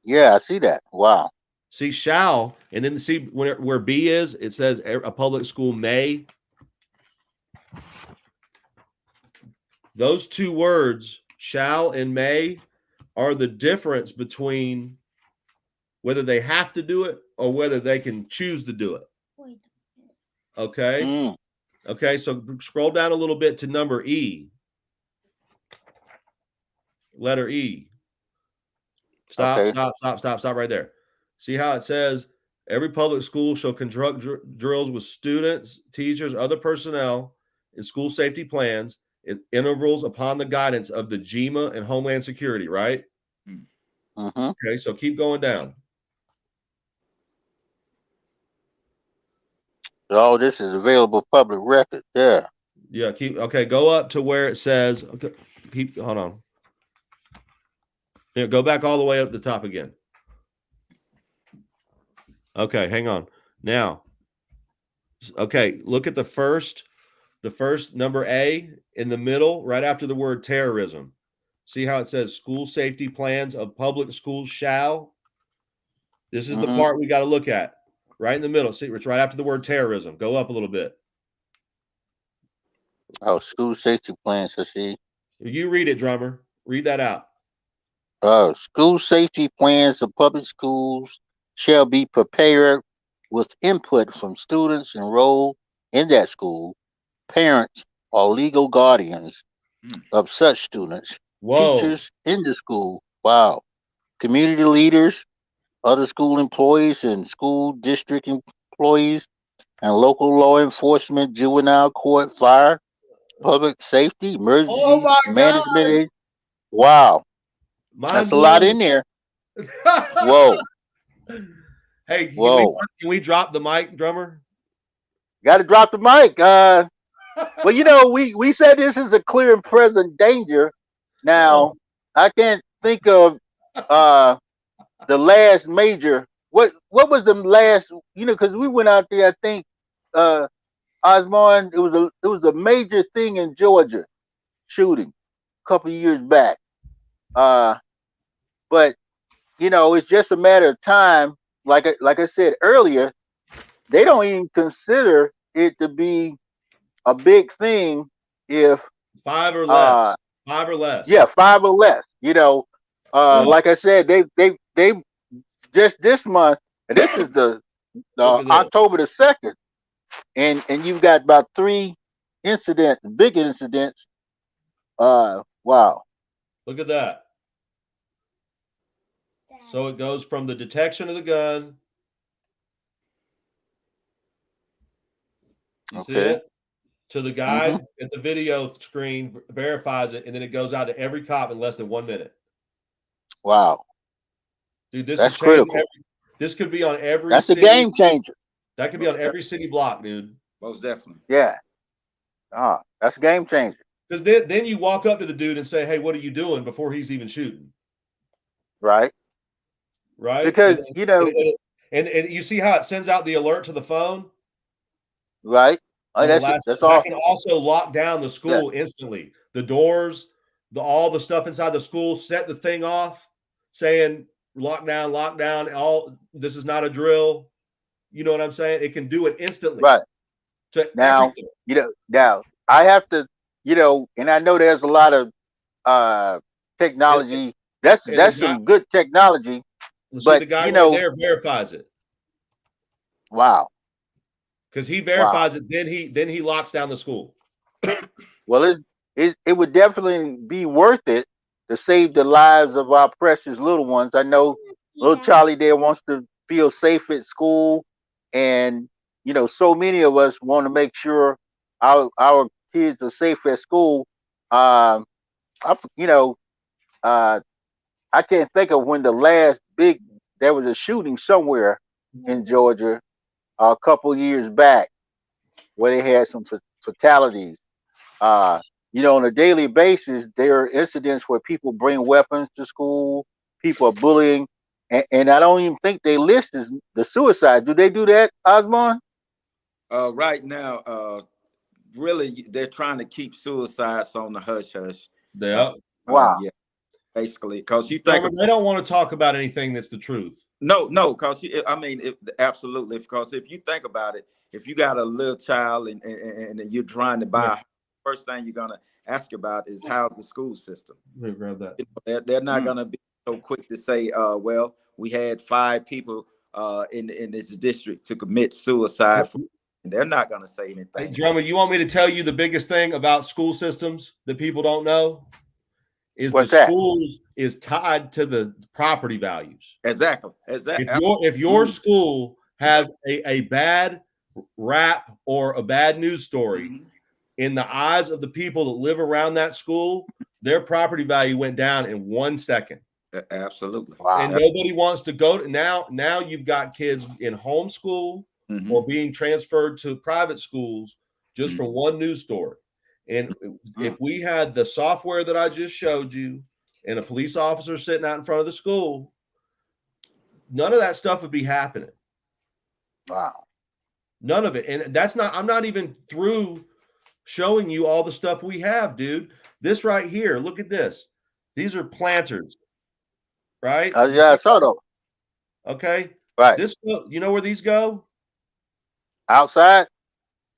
Yeah, I see that. Wow. See shall, and then see where B is, it says a public school may. Those two words, shall and may, are the difference between whether they have to do it or whether they can choose to do it. Okay. Okay. So scroll down a little bit to number E. Letter E. Stop right there. See how it says every public school shall conduct drills with students, teachers, other personnel in school safety plans at intervals upon the guidance of the GEMA and Homeland Security, right? Okay, so keep going down. Oh, this is available public record. Yeah. Yeah, go up to where it says, hold on. Here, go back all the way up the top again. Okay, hang on. Now, okay, look at the first number A in the middle, right after the word terrorism. See how it says school safety plans of public schools shall? This is the part we got to look at. Right in the middle. See, it's right after the word terrorism. Go up a little bit. Oh, school safety plans. I see. You read it, Drummer. Read that out. School safety plans of public schools shall be prepared with input from students enrolled in that school, parents, or legal guardians of such students, Whoa. teachers in the school, wow, community leaders, other school employees and school district employees, and local law enforcement, juvenile court, fire, public safety, Oh emergency my management. God. Wow, Mind that's a lot blown. in there. Whoa, Hey, whoa. can we drop the mic, Drummer? Got to drop the mic. Well, we said this is a clear and present danger. Oh, Now, I can't think of uh the last major. What was the last? Because we went out there. I think Osbourne. It was a major thing in Georgia, shooting a couple of years back. Uh, but it's just a matter of time. Like I said earlier, they don't even consider it to be a big thing if 5 or uh less. 5 or less. yeah, 5 or less. Well, Like I said, they just this month, and this is the look at this. October the 2nd, and you've got about 3 big incidents. Wow. Look at that. So it goes from the detection of the gun. You see Okay. it? To the guy Mm-hmm. at the video screen verifies it, and then it goes out to every cop in less than 1 minute. Wow. Dude, this That's is changing. critical. This could be on every That's a city. game changer. That could be on every city block, dude. Most definitely. Yeah. That's a game changer. Because then you walk up to the dude and say, "Hey, what are you doing?" before he's even shooting. Right. Right? Because and you see how it sends out the alert to the phone? right. Oh, On the that's that awesome. can also lock down the school instantly. The doors, all the stuff inside the school, set the thing off, saying lockdown, all this is not a drill. You know what I'm saying? It can do it instantly. Right. To Now, everything. now I have to, and I know there's a lot of technology. That's some good technology. See, the But guy right there verifies it. Wow. Because he verifies it, then he locks down the school. Well, it would definitely be worth it to save the lives of our precious little ones. I know little Charlie there wants to feel safe at school, and so many of us want to make sure our kids are safe at school. I can't think of when the last there was a shooting somewhere in Georgia a couple years back where they had some fatalities. On a daily basis, there are incidents where people bring weapons to school, people are bullying, and I don't even think they list as the suicide. Do they do that, Osbourne? Right now, really, they're trying to keep suicides on the hush hush. Yeah. Wow. Yeah, basically, because you think they don't want to talk about anything that's the truth. No, because absolutely. Because if you think about it, if you got a little child and you're trying to buy, first thing you're gonna ask about is how's the school system. Let me grab that. They're not gonna be so quick to say, well, we had 5 people in this district to commit suicide. And they're not gonna say anything. Hey, Drummer, you want me to tell you the biggest thing about school systems that people don't know? Is What's the schools is tied to the property values. Exactly. If your school has a bad rap or a bad news story, in the eyes of the people that live around that school, their property value went down in 1 second. Absolutely. Wow. And nobody wants to go to now you've got kids in homeschool or being transferred to private schools just from one news story. And if we had the software that I just showed you and a police officer sitting out in front of the school, none of that stuff would be happening. Wow. None of it. And I'm not even through showing you all the stuff we have, dude. This right here, look at this. These are planters, right? Yeah, I saw those. Okay. Right. You know where these go? Outside?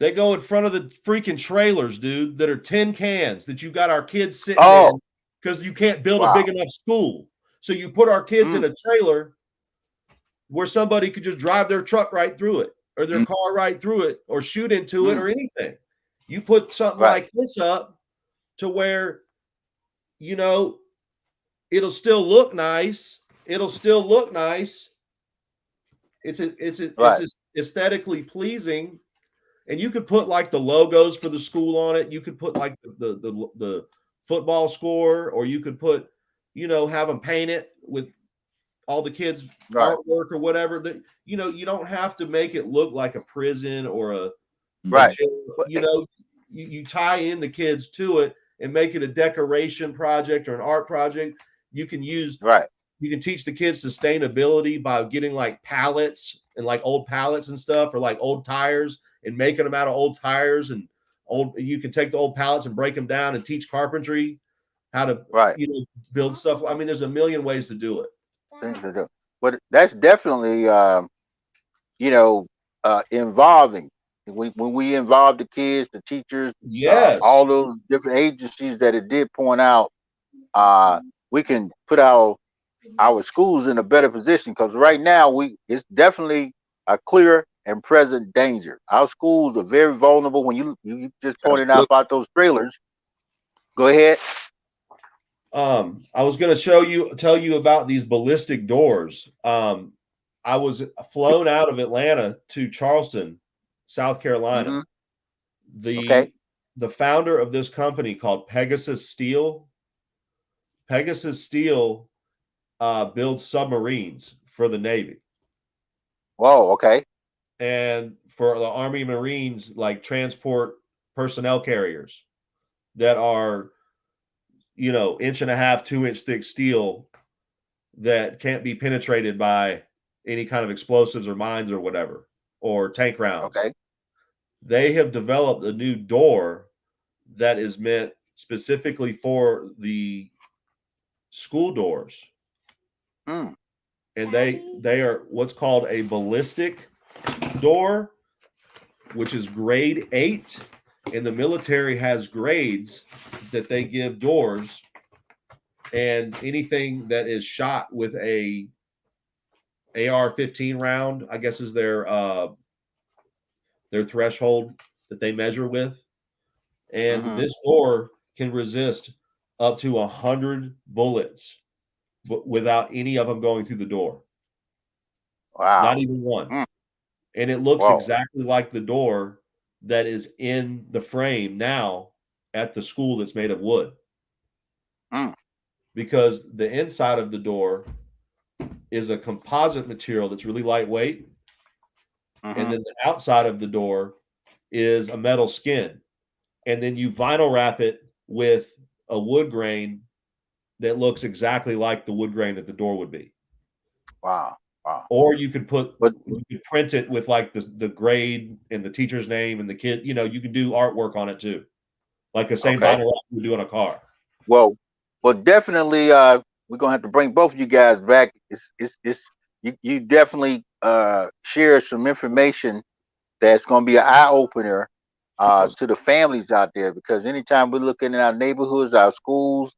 They go in front of the freaking trailers, dude, that are tin cans that you got our kids sitting Oh, in because you can't build a wow. big enough school. So you put our kids in Mm, a trailer where somebody could just drive their truck right through it or their Mm. car right through it or shoot into it mm, or anything. You put something right, like this up to where, you know, it'll still look nice. It'll still look nice. right, It's aesthetically pleasing. And you could put like the logos for the school on it. You could put like the football score, or you could put, you know, have them paint it with all the kids' right, artwork or whatever. That, you know, you don't have to make it look like a prison or a right. jail. But, You know, you tie in the kids to it and make it a decoration project or an art project. You can use right, you can teach the kids sustainability by getting like pallets and like old pallets and stuff, or like old tires and making them out of old tires and old. You can take the old pallets and break them down and teach carpentry how to, right. you know, build stuff. I mean, there's a million ways to do it. Things to do. But that's definitely, you know, involving. When we involve the kids, the teachers, Yes. all those different agencies that it did point out, we can put our schools in a better position, because right now it's definitely a clear and present danger. Our schools are very vulnerable. When you just pointed out Absolutely. about those trailers. Go ahead. I was going to tell you about these ballistic doors. I was flown out of Atlanta to Charleston, South Carolina. Hmm. The Okay. the founder of this company called Pegasus Steel. Pegasus Steel builds submarines for the Navy Whoa. Okay. and for the Army Marines, like transport personnel carriers that are, you know, 1.5 inch, 2 inch thick steel that can't be penetrated by any kind of explosives or mines or whatever, or tank rounds. Okay. They have developed a new door that is meant specifically for the school doors. Mm, And they are what's called a ballistic door, which is grade 8. And the military has grades that they give doors, and anything that is shot with a AR-15 round, I guess, is their threshold that they measure with. And hmm. this door can resist up to 100 bullets, but without any of them going through the door. Not Wow. even one. Mm, And it looks whoa. exactly like the door that is in the frame now at the school that's made of wood, Mm, because the inside of the door is a composite material that's really lightweight, and hmm. then the outside of the door is a metal skin, and then you vinyl wrap it with a wood grain that looks exactly like the wood grain that the door would be. Wow. Wow. Or you But could print it with like the grade and the teacher's name and the kid, you know, you can do artwork on it too, like the same okay. vinyl wrap you would do on a car. Well, definitely. We're gonna have to bring both of you guys back. It's you definitely share some information that's going to be an eye opener to the families out there, because anytime we're looking at our neighborhoods, our schools,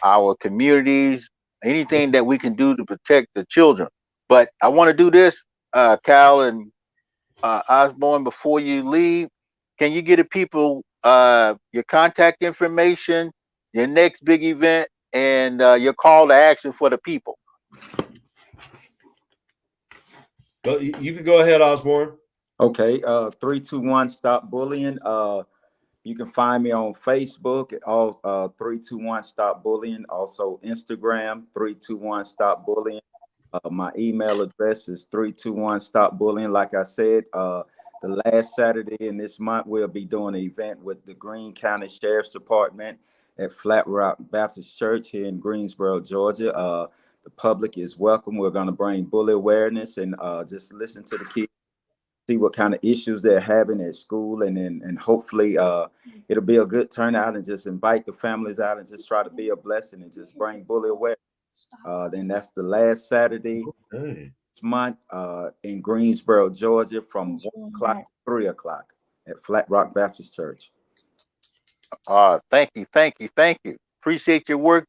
our communities, anything that we can do to protect the children. But I want to do this, Cal and Osbourne, before you leave. Can you give the people your contact information, your next big event, and your call to action for the people? But you can go ahead, Osborne. Okay, 321 Stop Bullying. You can find me on Facebook at all 321 Stop Bullying. Also Instagram 321 Stop Bullying. My email address is 321 Stop Bullying. Like I said, the last Saturday in this month, we'll be doing an event with the Greene County Sheriff's Department at Flat Rock Baptist Church here in Greensboro, Georgia. The public is welcome. We're going to bring bully awareness and just listen to the kids, see what kind of issues they're having at school, and hopefully it'll be a good turnout, and just invite the families out and just try to be a blessing and just bring bully awareness. Then that's the last Saturday Hey. this month in Greensboro, Georgia, from 1 o'clock to 3 o'clock. at Flat Rock Baptist Church. Thank you, thank you, thank you. Appreciate your work.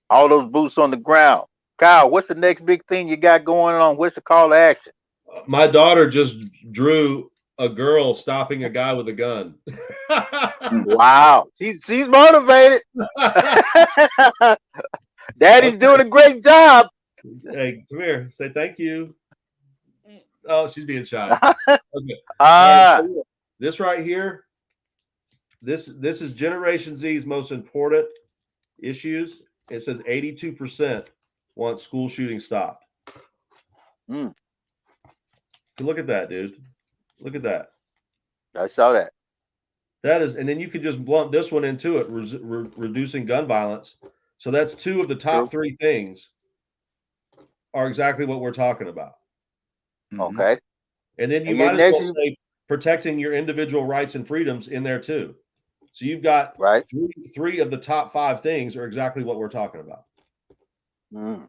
All those boots on the ground. Kyle, what's the next big thing you got going on? What's the call to action? My daughter just drew a girl stopping a guy with a gun. Wow, she's motivated. Daddy's doing a great job. Hey, come here. Say thank you. Oh, she's being shy. Okay. Right, so this right here, this is Generation Z's most important issues. It says 82% want school shooting stopped. Look at that, dude. Look at that. I saw that. That is, and then you could just blunt this one into it, reducing gun violence. So that's two of the top three things are exactly what we're talking about. Okay. And then you might as well say protecting your individual rights and freedoms in there too. So you've got three of the top 5 things are exactly what we're talking about. And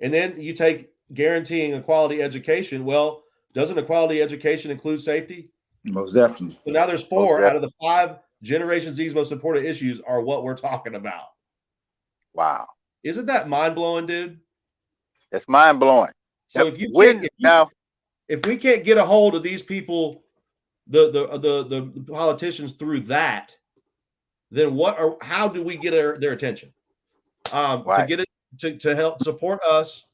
then you take guaranteeing a quality education. Well, doesn't a quality education include safety? Most definitely. So now there's 4 out of the 5 Generation Z's most important issues are what we're talking about. Wow. Isn't that mind-blowing, dude? It's mind-blowing. So if we can't get a hold of these people, the politicians through that, then how do we get their attention? To get it to help support us,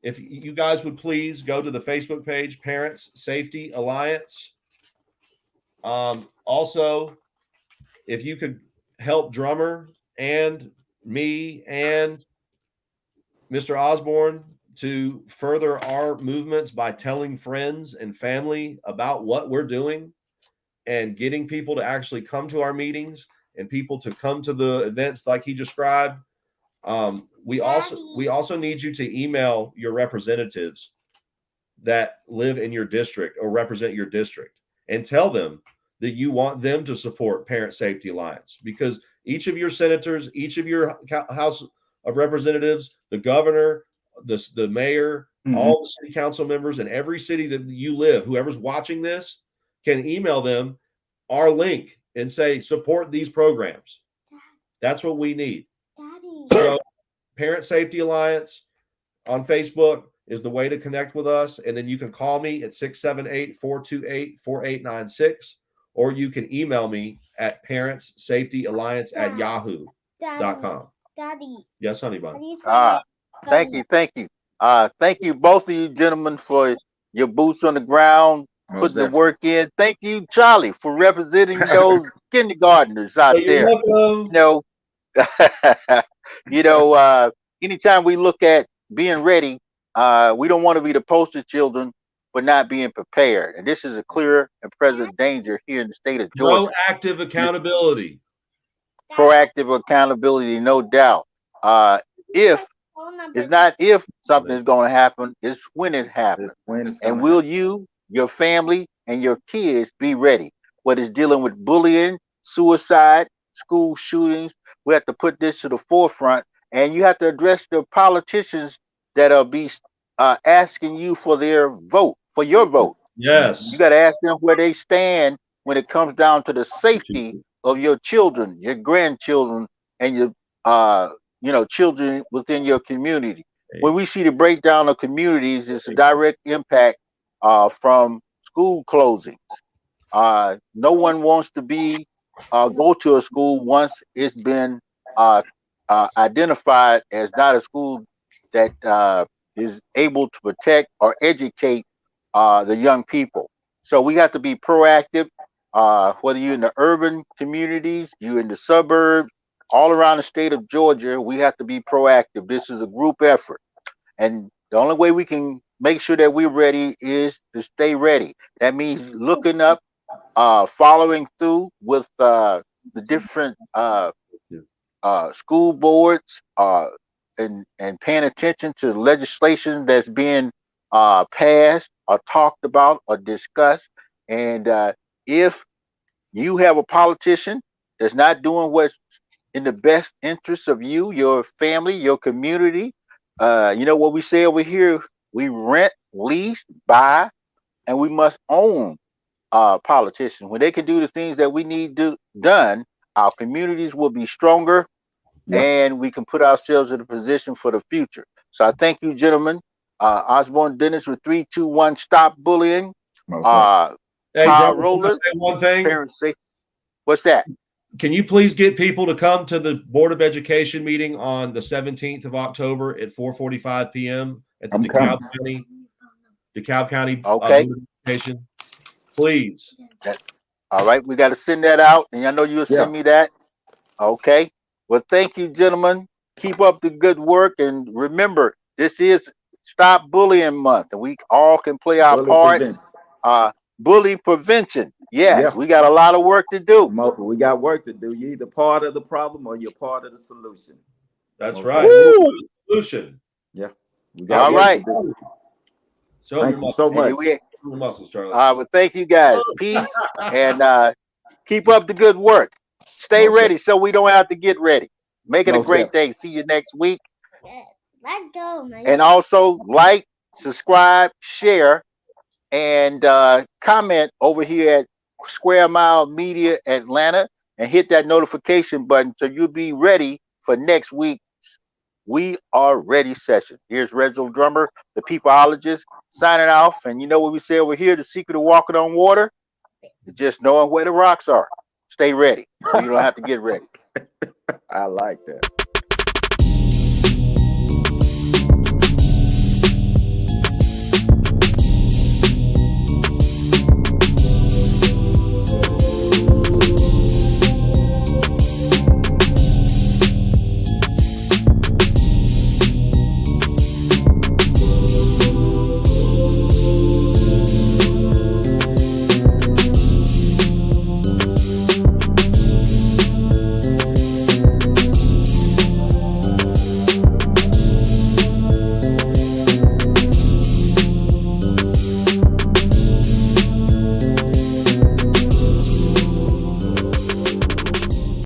if you guys would please go to the Facebook page, Parents Safety Alliance. Also, if you could help Drummer and me and Mr. Osbourne to further our movements by telling friends and family about what we're doing and getting people to actually come to our meetings and people to come to the events like he described. We also need you to email your representatives that live in your district or represent your district and tell them that you want them to support Parent Safety Alliance, because each of your senators, each of your House of Representatives, the governor, the mayor, all the city council members in every city that you live, whoever's watching this can email them our link and say, support these programs. That's what we need. So Parent Safety Alliance on Facebook is the way to connect with us. And then you can call me at 678-428-4896, or you can email me at parentssafetyalliance@yahoo.com. Daddy. Yes, honey bun. Thank you. Thank you, both of you gentlemen, for your boots on the ground, putting the work in. Thank you, Charlie, for representing those kindergartners out there. Welcome. Anytime we look at being ready, we don't want to be the poster children for not being prepared. And this is a clear and present danger here in the state of Georgia. Proactive accountability. Proactive accountability, no doubt. If it's not if something is going to happen, it's when it happens. And will you, your family, and your kids be ready? Whether it's dealing with bullying, suicide, school shootings, we have to put this to the forefront. And you have to address the politicians that are asking you for their vote, for your vote. Yes. You got to ask them where they stand when it comes down to the safety of your children, your grandchildren, and your children within your community. When we see the breakdown of communities, it's a direct impact from school closings. No one wants to go to a school once it's been identified as not a school that is able to protect or educate the young people. So we have to be proactive, whether you're in the urban communities, you're in the suburbs, all around the state of Georgia. We have to be proactive. This is a group effort. And the only way we can make sure that we're ready is to stay ready. That means looking up, following through with the different school boards, and paying attention to the legislation that's being passed or talked about or discussed. And if you have a politician that's not doing what's in the best interest of you, your family, your community, what we say over here, we rent, lease, buy, and we must own politicians. When they can do the things that we need done, our communities will be stronger, Yeah. and we can put ourselves in a position for the future. So I thank you, gentlemen. Osbourne Dennis with 321 Stop Bullying. Most definitely. Hey, Kyle Drummer, can I Roedler, say one thing? Parent Safety. What's that? Can you please get people to come to the Board of Education meeting on the 17th of October at 4:45 p.m. at the I'm DeKalb County Okay. Board of Education? Please. All right. We got to send that out, and I know you'll send me that. Okay. Well, thank you, gentlemen. Keep up the good work, and remember, this is Stop Bullying Month, and we all can play our Bully part. prevention. Bully prevention. Yes, Yeah. we got a lot of work to do. We got work to do. You're either part of the problem or you're part of the solution. That's Most right. Woo! Solution. Yeah. We got All work right. to do. Show Thank your you muscles. so much. And Show your muscles, Charlie. well, thank you guys. Peace, and keep up the good work. Stay Most ready so we don't have to get ready. Make it a Most great day. See you next week. Let's go, man. And also like, subscribe, share, and comment over here at Square Mile Media Atlanta, and hit that notification button so you'll be ready for next week's We Are Ready session. Here's Reginal Drummer, the peopleologist, signing off. And you know what we say over here? The secret of walking on water is just knowing where the rocks are. Stay ready so you don't have to get ready. I like that.